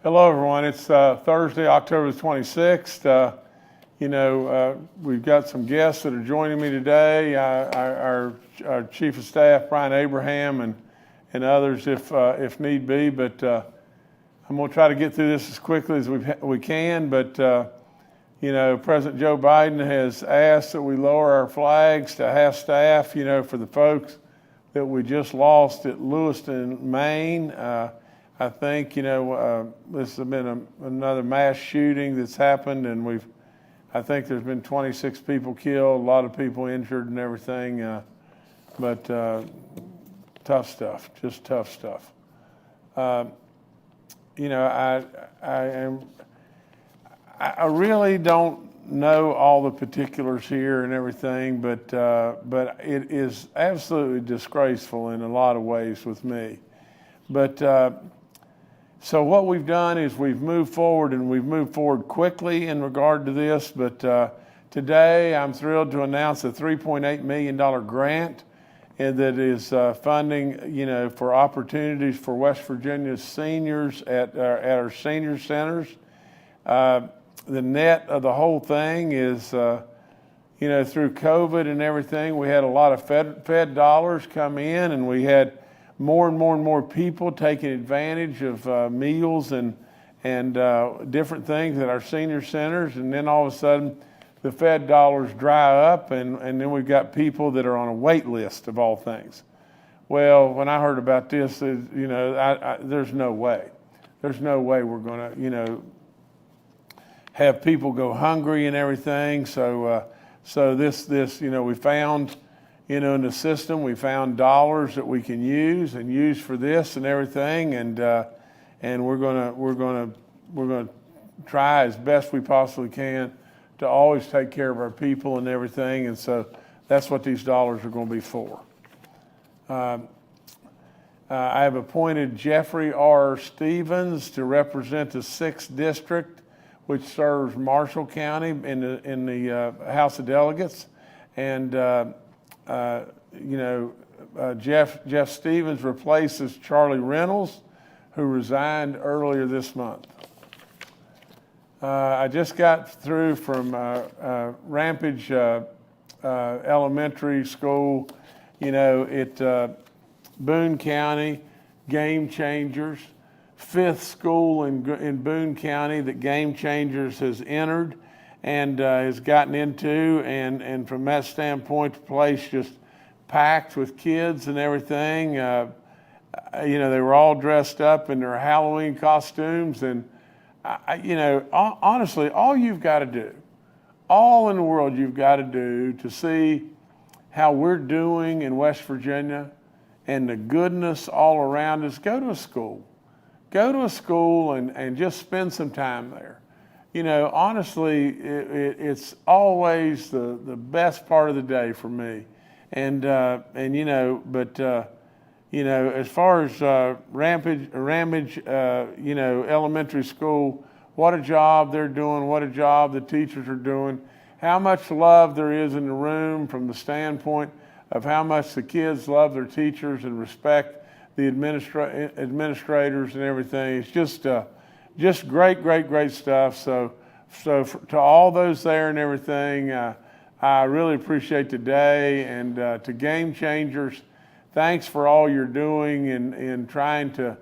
Hello, everyone. It's Thursday, October the 26th. We've got some guests that are joining me today. Our Chief of Staff, Brian Abraham, and others if need be. But I'm going to try to get through this as quickly as we can. But, President Joe Biden has asked that we lower our flags to half staff, for the folks that we just lost at Lewiston, Maine. I think, this has been another mass shooting that's happened, and I think there's been 26 people killed, a lot of people injured and everything, but tough stuff, just tough stuff. I really don't know all the particulars here and everything, but it is absolutely disgraceful in a lot of ways with me. But so what we've done is we've moved forward, and we've moved forward quickly in regard to this. But today I'm thrilled to announce a $3.8 million grant that is funding, for opportunities for West Virginia's seniors at our senior centers. The net of the whole thing is, through COVID and everything, we had a lot of Fed dollars come in, and we had more and more people taking advantage of meals and different things at our senior centers. And then all of a sudden, the Fed dollars dry up, and then we've got people that are on a wait list of all things. Well, when I heard about this, there's no way. There's no way we're going to, have people go hungry and everything. So this, we found, in the system, we found dollars that we can use for this and everything, and we're gonna try as best we possibly can to always take care of our people and everything, and so that's what these dollars are going to be for. I have appointed Jeffrey R. Stevens to represent the 6th District, which serves Marshall County in the House of Delegates, and Jeff Stevens replaces Charlie Reynolds, who resigned earlier this month. I just got through from Rampage Elementary School, at Boone County, Game Changers, 5th school in Boone County that Game Changers has entered and has gotten into, and from that standpoint, the place just packed with kids and everything. They were all dressed up in their Halloween costumes, and honestly, all you've got to do, all in the world you've got to do to see how we're doing in West Virginia and the goodness all around us, go to a school. Go to a school and just spend some time there. Honestly, it's always the best part of the day for me. As far as Ramage, elementary school, what a job they're doing, what a job the teachers are doing, how much love there is in the room from the standpoint of how much the kids love their teachers and respect the administrators and everything. It's just great stuff. So to all those there and everything, I really appreciate the day, and to Game Changers, thanks for all you're doing in trying to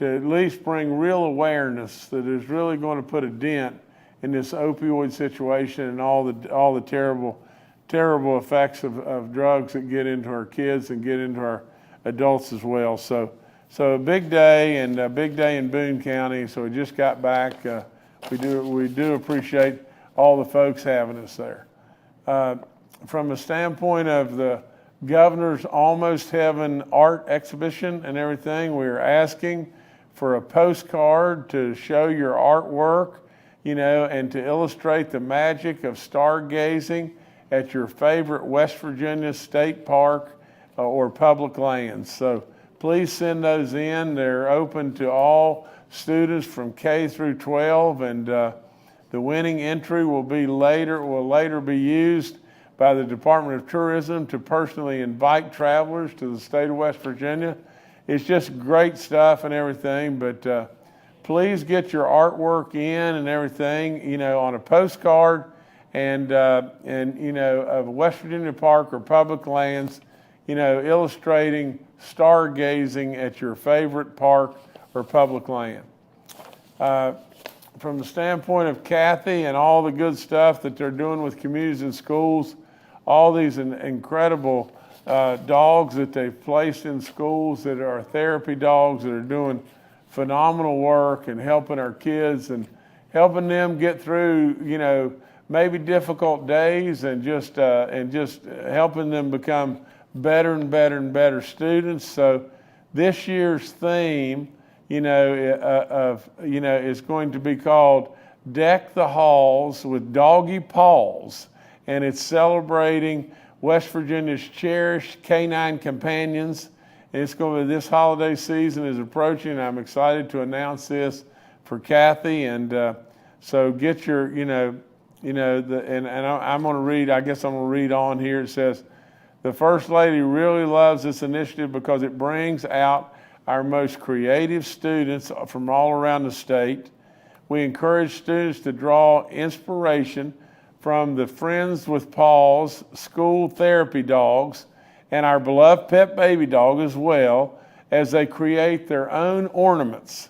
at least bring real awareness that is really going to put a dent in this opioid situation and all the terrible effects of drugs that get into our kids and get into our adults as well. So a big day, and a big day in Boone County. So we just got back. We do appreciate all the folks having us there. From the standpoint of the Governor's Almost Heaven art exhibition and everything, we are asking for a postcard to show your artwork, and to illustrate the magic of stargazing at your favorite West Virginia state park or public lands. So please send those in. They're open to all students from K through 12, and the winning entry will later be used by the Department of Tourism to personally invite travelers to the state of West Virginia. It's just great stuff and everything, but please get your artwork in and everything, you know, on a postcard and you know, of West Virginia Park or public lands, you know, illustrating stargazing at your favorite park or public land. From the standpoint of Kathy and all the good stuff that they're doing with communities and schools, all these incredible dogs that they've placed in schools that are therapy dogs that are doing phenomenal work and helping our kids and helping them get through, you know, maybe difficult days and just helping them become better and better and better students. So this year's theme, you know, is going to be called Deck the Halls with Doggy Paws, and it's celebrating West Virginia's cherished canine companions. And it's going to, this holiday season is approaching, and I'm excited to announce this for Kathy. And so get your, I'm going to read, I guess I'm going to read on here. It says, the First Lady really loves this initiative because it brings out our most creative students from all around the state. We encourage students to draw inspiration from the Friends with Paws school therapy dogs and our beloved pet baby dog as well, as they create their own ornaments.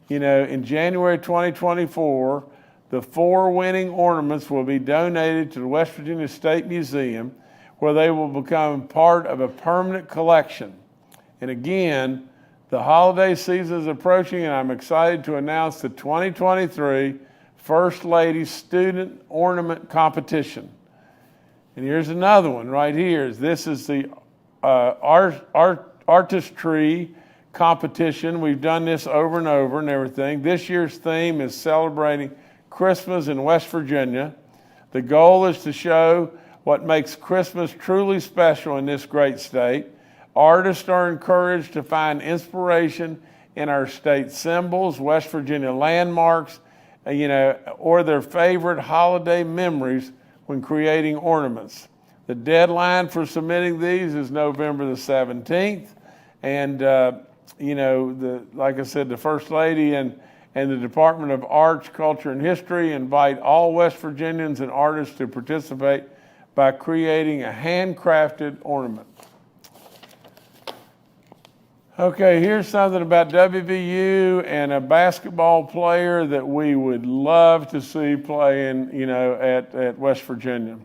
You know, in January 2024, the 4 winning ornaments will be donated to the West Virginia State Museum, where they will become part of a permanent collection. And again, the holiday season is approaching, and I'm excited to announce the 2023 First Lady Student Ornament Competition. And here's another one right here. This is the artistry competition. We've done this over and over and everything. This year's theme is celebrating Christmas in West Virginia. The goal is to show what makes Christmas truly special in this great state. Artists are encouraged to find inspiration in our state symbols, West Virginia landmarks, or their favorite holiday memories when creating ornaments. The deadline for submitting these is November the 17th. And, like I said, the First Lady and the Department of Arts, Culture, and History invite all West Virginians and artists to participate by creating a handcrafted ornament. Okay, here's something about WVU and a basketball player that we would love to see playing, at West Virginia.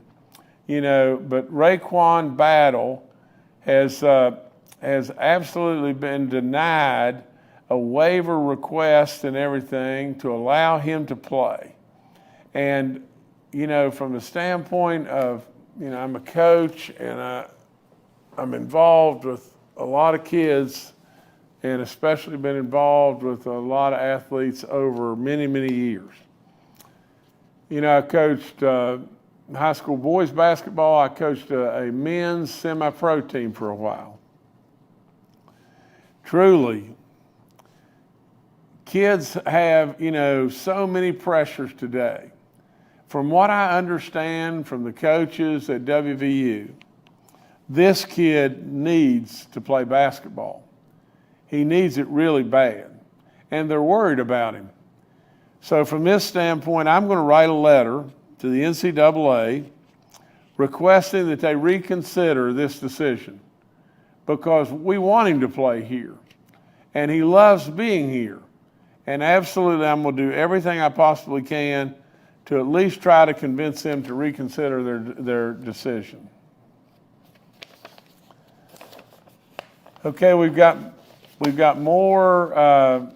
But Raekwon Battle has absolutely been denied a waiver request and everything to allow him to play. And, from the standpoint of, I'm a coach and I'm involved with a lot of kids, and especially been involved with a lot of athletes over many, many years. I coached high school boys basketball. I coached a men's semi-pro team for a while. Truly, kids have, so many pressures today. From what I understand from the coaches at WVU, this kid needs to play basketball. He needs it really bad, and they're worried about him. So from this standpoint, I'm going to write a letter to the NCAA requesting that they reconsider this decision, because we want him to play here, and he loves being here. And absolutely, I'm going to do everything I possibly can to at least try to convince them to reconsider their decision. Okay, we've got more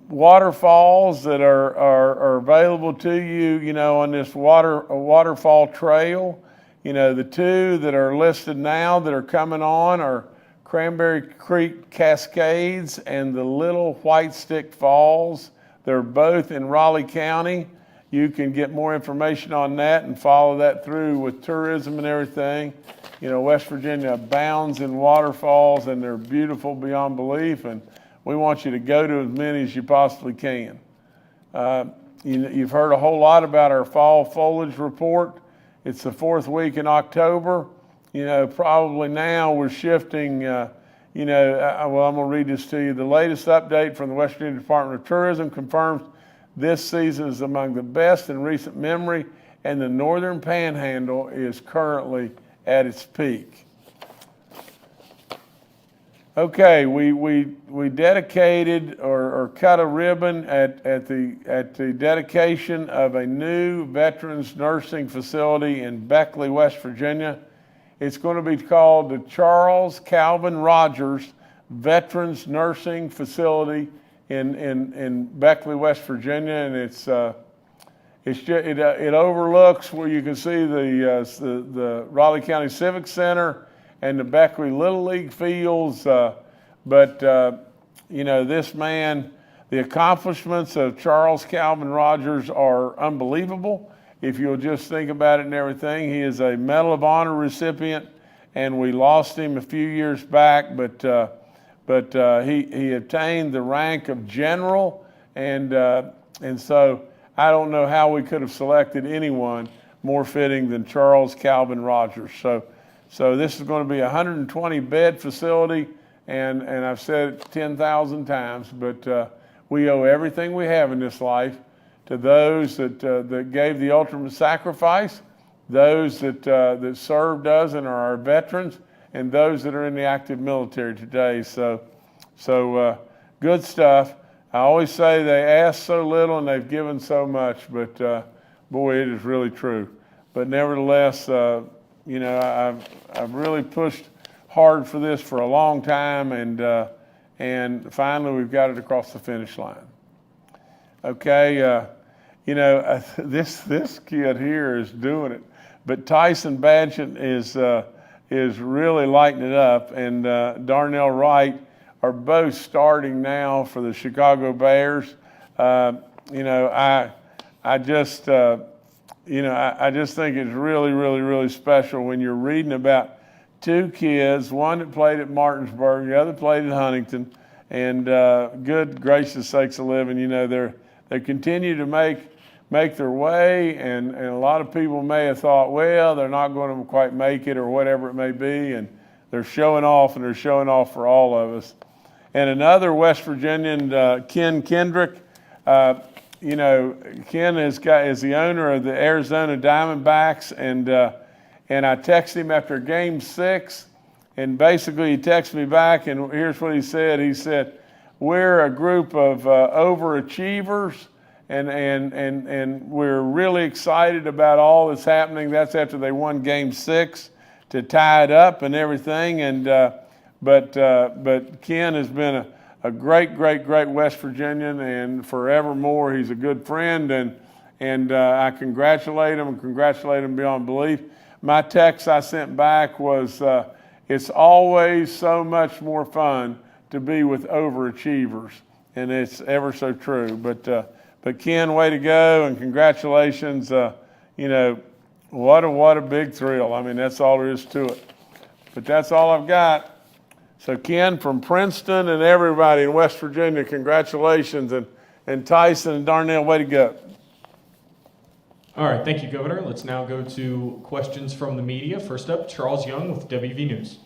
waterfalls that are available to you, on this waterfall trail. The 2 that are listed now that are coming on are Cranberry Creek Cascades and the Little White Stick Falls. They're both in Raleigh County. You can get more information on that and follow that through with tourism and everything. West Virginia abounds in waterfalls, and they're beautiful beyond belief, and we want you to go to as many as you possibly can. You've heard a whole lot about our fall foliage report. It's the 4th week in October. Probably now we're shifting well, I'm going to read this to you. The latest update from the West Virginia Department of Tourism confirms this season is among the best in recent memory, and the Northern Panhandle is currently at its peak. Okay, we dedicated or cut a ribbon at the dedication of a new veterans nursing facility in Beckley, West Virginia. It's going to be called the Charles Calvin Rogers Veterans Nursing Facility in Beckley, West Virginia, and it overlooks where you can see the Raleigh County Civic Center and the Beckley Little League fields. This man, the accomplishments of Charles Calvin Rogers are unbelievable. If you'll just think about it and everything, he is a Medal of Honor recipient, and we lost him a few years back, but he attained the rank of general, and so I don't know how we could have selected anyone more fitting than Charles Calvin Rogers. So this is going to be a 120-bed facility, and I've said it 10,000 times, but we owe everything we have in this life to those that gave the ultimate sacrifice, those that served us and are our veterans, and those that are in the active military today. So good stuff. I always say they ask so little and they've given so much, but boy, it is really true. But nevertheless, I've really pushed hard for this for a long time, and finally we've got it across the finish line. Okay, this kid here is doing it, but Tyson Badgett is really lighting it up, and Darnell Wright are both starting now for the Chicago Bears. I just think it's really, really, really special when you're reading about two kids, one that played at Martinsburg, the other played at Huntington, and good gracious sakes of living, they continue to make their way, and a lot of people may have thought, well, they're not going to quite make it or whatever it may be, and they're showing off, and they're showing off for all of us. And another West Virginian, Ken Kendrick, Ken is the owner of the Arizona Diamondbacks, and I texted him after Game 6, and basically he texted me back, and here's what he said. He said, we're a group of overachievers, and we're really excited about all that's happening. That's after they won Game 6 to tie it up and everything, but Ken has been a great West Virginian, and forevermore he's a good friend, and I congratulate him beyond belief. My text I sent back was, it's always so much more fun to be with overachievers, and it's ever so true. But Ken, way to go, and congratulations. What a big thrill. I mean, that's all there is to it. But that's all I've got. So Ken, from Princeton and everybody in West Virginia, congratulations, and Tyson and Darnell, way to go. All right, thank you, Governor. Let's now go to questions from the media. First up, Charles Young with WV News.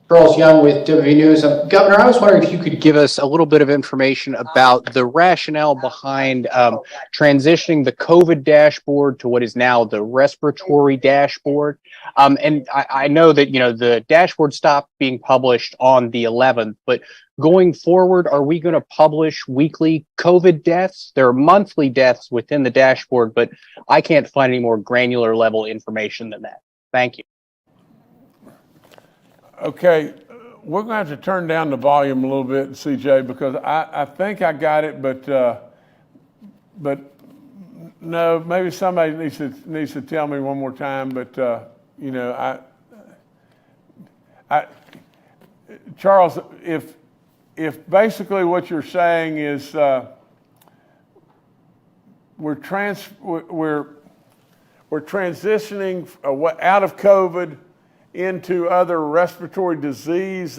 Charles Young with WV News. Governor, I was wondering if you could give us a little bit of information about the rationale behind transitioning the COVID dashboard to what is now the respiratory dashboard. And I know that, the dashboard stopped being published on the 11th, but going forward, are we going to publish weekly COVID deaths? There are monthly deaths within the dashboard, but I can't find any more granular level information than that. Thank you. Okay, we're going to have to turn down the volume a little bit, CJ, because I think I got it, but no, maybe somebody needs to tell me one more time. But Charles, if basically what you're saying is we're transitioning out of COVID into other respiratory diseases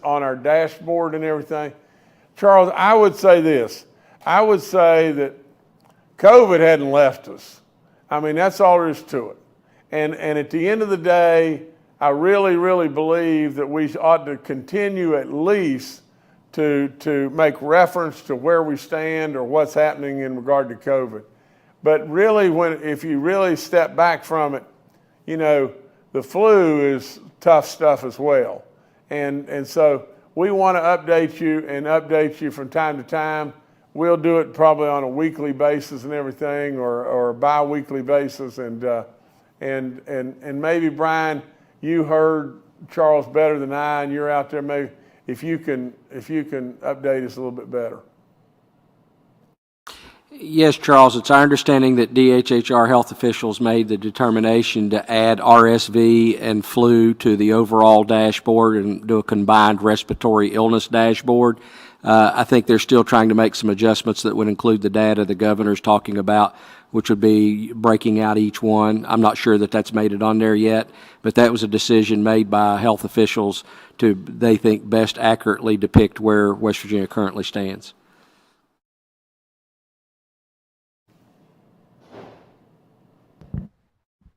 on our dashboard and everything. Charles, I would say this. I would say that COVID hadn't left us. I mean, that's all there is to it. And at the end of the day, I really, really believe that we ought to continue at least to make reference to where we stand or what's happening in regard to COVID. But really, if you really step back from it, you know, the flu is tough stuff as well. And so we want to update you from time to time. We'll do it probably on a weekly basis and everything, or a bi-weekly basis. And maybe, Brian, you heard Charles better than I, and you're out there. Maybe if you can update us a little bit better. Yes, Charles, it's our understanding that DHHR health officials made the determination to add RSV and flu to the overall dashboard and do a combined respiratory illness dashboard. I think they're still trying to make some adjustments that would include the data the governor's talking about, which would be breaking out each one. I'm not sure that that's made it on there yet, but that was a decision made by health officials to, they think, best accurately depict where West Virginia currently stands.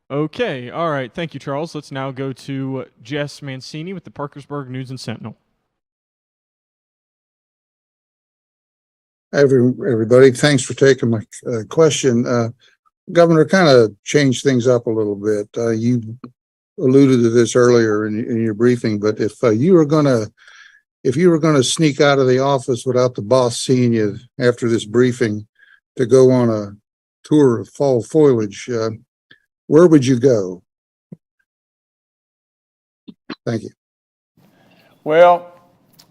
Okay, all right. Thank you, Charles. Let's now go to Jess Mancini with the Parkersburg News and Sentinel. Everybody, thanks for taking my question. Governor, kind of changed things up a little bit. You alluded to this earlier in your briefing, but if you were gonna sneak out of the office without the boss seeing you after this briefing to go on a tour of fall foliage, where would you go? Thank you. Well,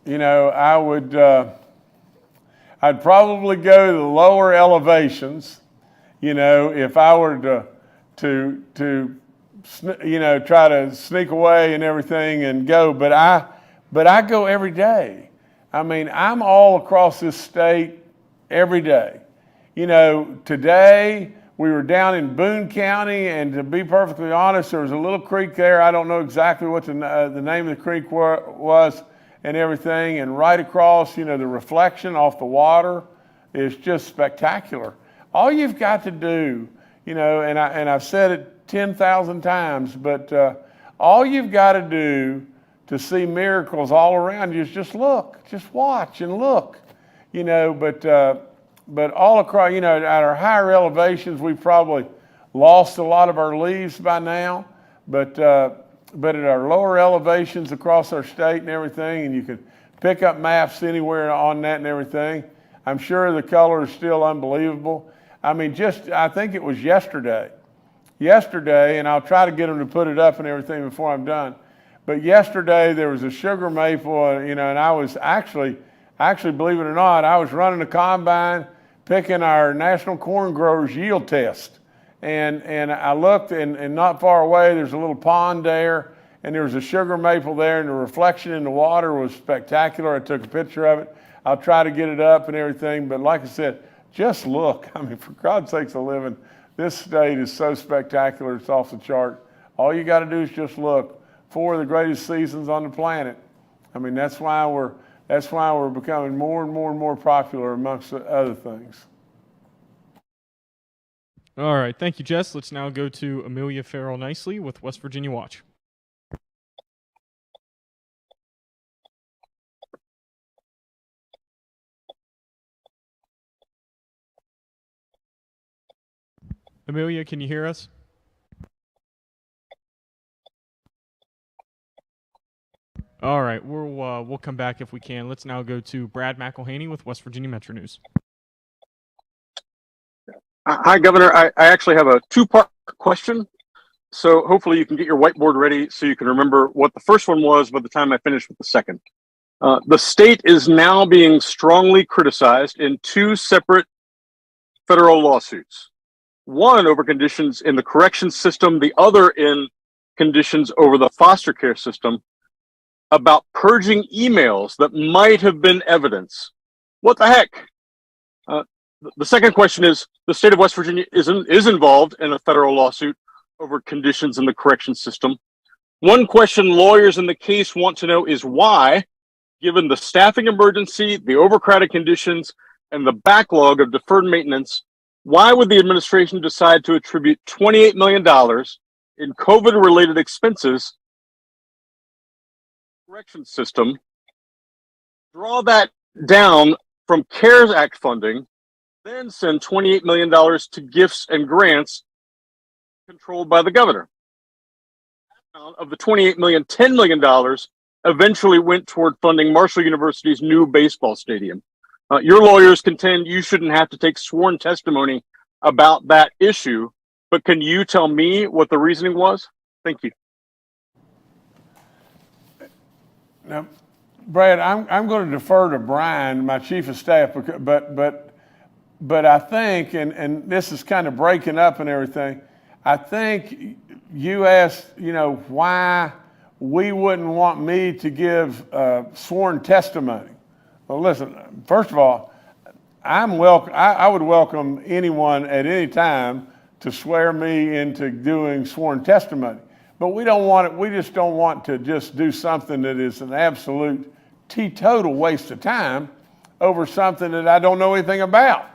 you know, I'd probably go to the lower elevations, you know, if I were to you know, try to sneak away and everything and go. But I go every day. I mean, I'm all across this state every day. You know, today we were down in Boone County, and to be perfectly honest, there was a little creek there. I don't know exactly what the name of the creek was and everything. And right across, you know, the reflection off the water is just spectacular. All you've got to do, you know, and I've said it 10,000 times, but all you've got to do to see miracles all around you is just look, just watch and look, you know. But all across, you know, at our higher elevations, we've probably lost a lot of our leaves by now. But at our lower elevations across our state and everything, and you can pick up maps anywhere on that and everything, I'm sure the color is still unbelievable. I mean, I think it was yesterday, and I'll try to get them to put it up and everything before I'm done. But yesterday there was a sugar maple, you know, and I was actually, believe it or not, I was running a combine, picking our National Corn Growers Yield Test. And I looked, and not far away, there's a little pond there, and there was a sugar maple there, and the reflection in the water was spectacular. I took a picture of it. I'll try to get it up and everything, but like I said, just look. I mean, for God's sakes a living, this state is so spectacular, it's off the chart. All you got to do is just look. 4 of the greatest seasons on the planet. I mean, that's why we're becoming more and more and more popular, amongst other things. All right. Thank you, Jess. Let's now go to Amelia Farrell Nicely with West Virginia Watch. Amelia, can you hear us? All right, we'll come back if we can. Let's now go to Brad McElhaney with West Virginia Metro News. Hi, Governor. I actually have a two-part question. So hopefully you can get your whiteboard ready so you can remember what the first one was by the time I finish with the second. The state is now being strongly criticized in 2 separate federal lawsuits. One over conditions in the corrections system, the other in conditions over the foster care system, about purging emails that might have been evidence. What the heck? The second question is, the state of West Virginia is involved in a federal lawsuit over conditions in the corrections system. One question lawyers in the case want to know is why, given the staffing emergency, the overcrowded conditions, and the backlog of deferred maintenance, why would the administration decide to attribute $28 million in COVID-related expenses correction system, draw that down from CARES Act funding, then send $28 million to gifts and grants controlled by the governor. Of the $28 million, $10 million eventually went toward funding Marshall University's new baseball stadium. Your lawyers contend you shouldn't have to take sworn testimony about that issue, but can you tell me what the reasoning was? Thank you. Now, Brad, I'm going to defer to Brian, my chief of staff, but I think, and this is kind of breaking up and everything, I think you asked, why we wouldn't want me to give sworn testimony. Well, listen, first of all, I would welcome anyone at any time to swear me into doing sworn testimony. But we just don't want to just do something that is an absolute teetotal waste of time over something that I don't know anything about.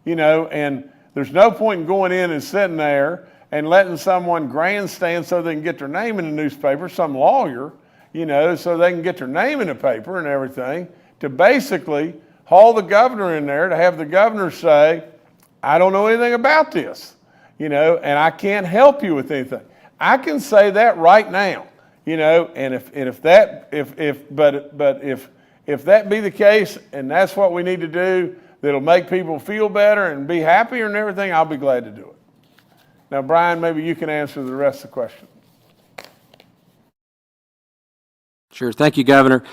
And there's no point in going in and sitting there and letting someone grandstand so they can get their name in the newspaper, some lawyer, so they can get their name in the paper and everything, to basically haul the governor in there to have the governor say, I don't know anything about this, and I can't help you with anything. I can say that right now, and if that be the case and that's what we need to do, that'll make people feel better and be happier and everything, I'll be glad to do it. Now, Brian, maybe you can answer the rest of the question. Sure. Thank you, Governor.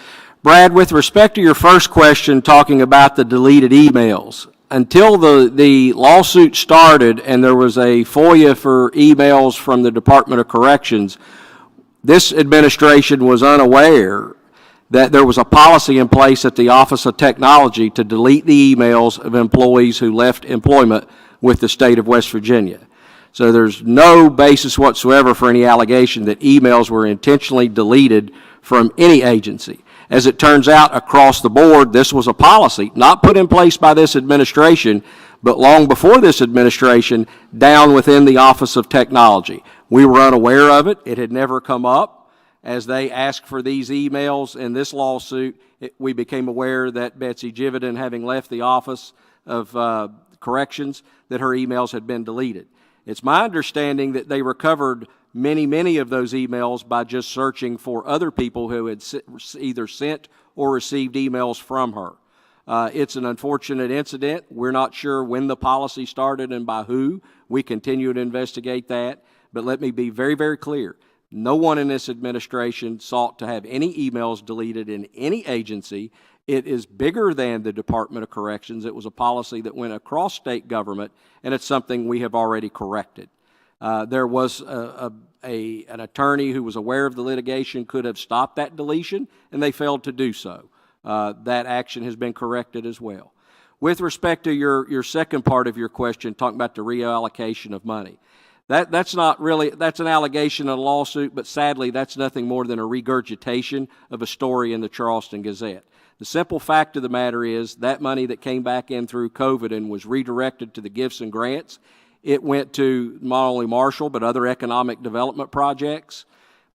Brad, with respect to your first question talking about the deleted emails, until the lawsuit started and there was a FOIA for emails from the Department of Corrections, this administration was unaware that there was a policy in place at the Office of Technology to delete the emails of employees who left employment with the state of West Virginia. So there's no basis whatsoever for any allegation that emails were intentionally deleted from any agency. As it turns out, across the board, this was a policy not put in place by this administration, but long before this administration, down within the Office of Technology. We were unaware of it. It had never come up. As they asked for these emails in this lawsuit, we became aware that Betsy Jividen, having left the Office of Corrections, that her emails had been deleted. It's my understanding that they recovered many of those emails by just searching for other people who had either sent or received emails from her. It's an unfortunate incident. We're not sure when the policy started and by who. We continue to investigate that. But let me be very clear. No one in this administration sought to have any emails deleted in any agency. It is bigger than the Department of Corrections. It was a policy that went across state government, and it's something we have already corrected. There was an attorney who was aware of the litigation, could have stopped that deletion, and they failed to do so. That action has been corrected as well. With respect to your second part of your question, talking about the reallocation of money, that's not really, that's an allegation in a lawsuit, but sadly that's nothing more than a regurgitation of a story in the Charleston Gazette. The simple fact of the matter is that money that came back in through COVID and was redirected to the gifts and grants, it went to not only Marshall, but other economic development projects.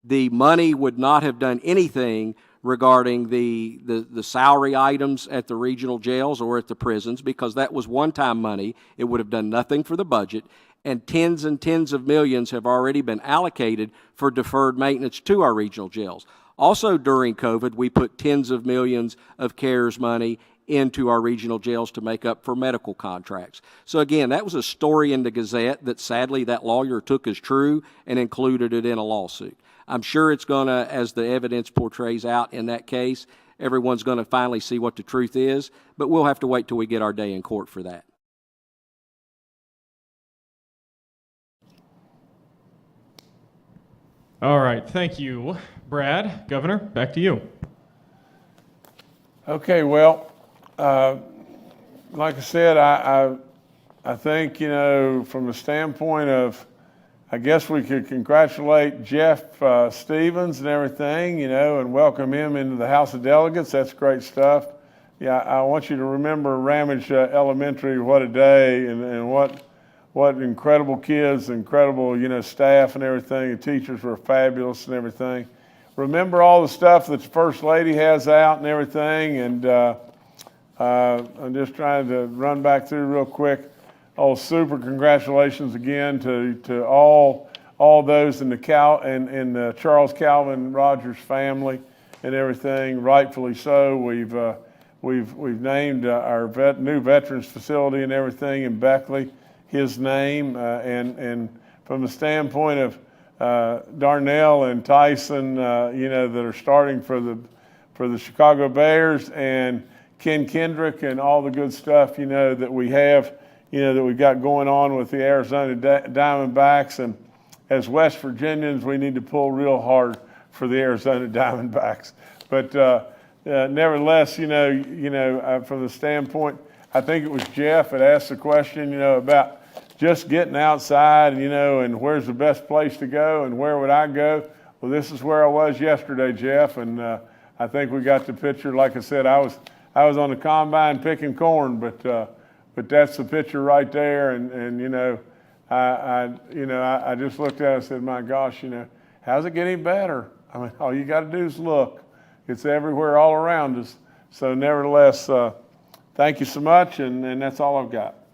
The money would not have done anything regarding the salary items at the regional jails or at the prisons, because that was one-time money. It would have done nothing for the budget, and tens of millions have already been allocated for deferred maintenance to our regional jails. Also during COVID, we put tens of millions of CARES money into our regional jails to make up for medical contracts. So again, that was a story in the Gazette that sadly that lawyer took as true and included it in a lawsuit. I'm sure it's going to, as the evidence portrays out in that case, everyone's going to finally see what the truth is, but we'll have to wait till we get our day in court for that. All right, thank you, Brad. Governor, back to you. Okay, well, like I said, I think, from the standpoint of, I guess we could congratulate Jeff Stevens and everything, and welcome him into the House of Delegates. That's great stuff. Yeah, I want you to remember Ramage Elementary, what a day, and what incredible kids, incredible, staff and everything. The teachers were fabulous and everything. remember all the stuff that the First Lady has out and everything. And I'm just trying to run back through real quick. Oh, super congratulations again to all those in the Charles Calvin Rogers family and everything. Rightfully so. We've named our new veterans facility and everything in Beckley his name, and from the standpoint of Darnell and Tyson, that are starting for the Chicago Bears, and Ken Kendrick and all the good stuff that we have. That we've got going on with the Arizona Diamondbacks. And as West Virginians, we need to pull real hard for the Arizona Diamondbacks. But nevertheless, from the standpoint, I think it was Jeff that asked the question, about just getting outside, and where's the best place to go and where would I go? Well, this is where I was yesterday, Jeff, and I think we got the picture. Like I said, I was on the combine picking corn, but that's the picture right there. And I just looked at it and said, my gosh, how's it getting better? I mean, all you got to do is look. It's everywhere all around us. So nevertheless, thank you so much. And that's all I've got.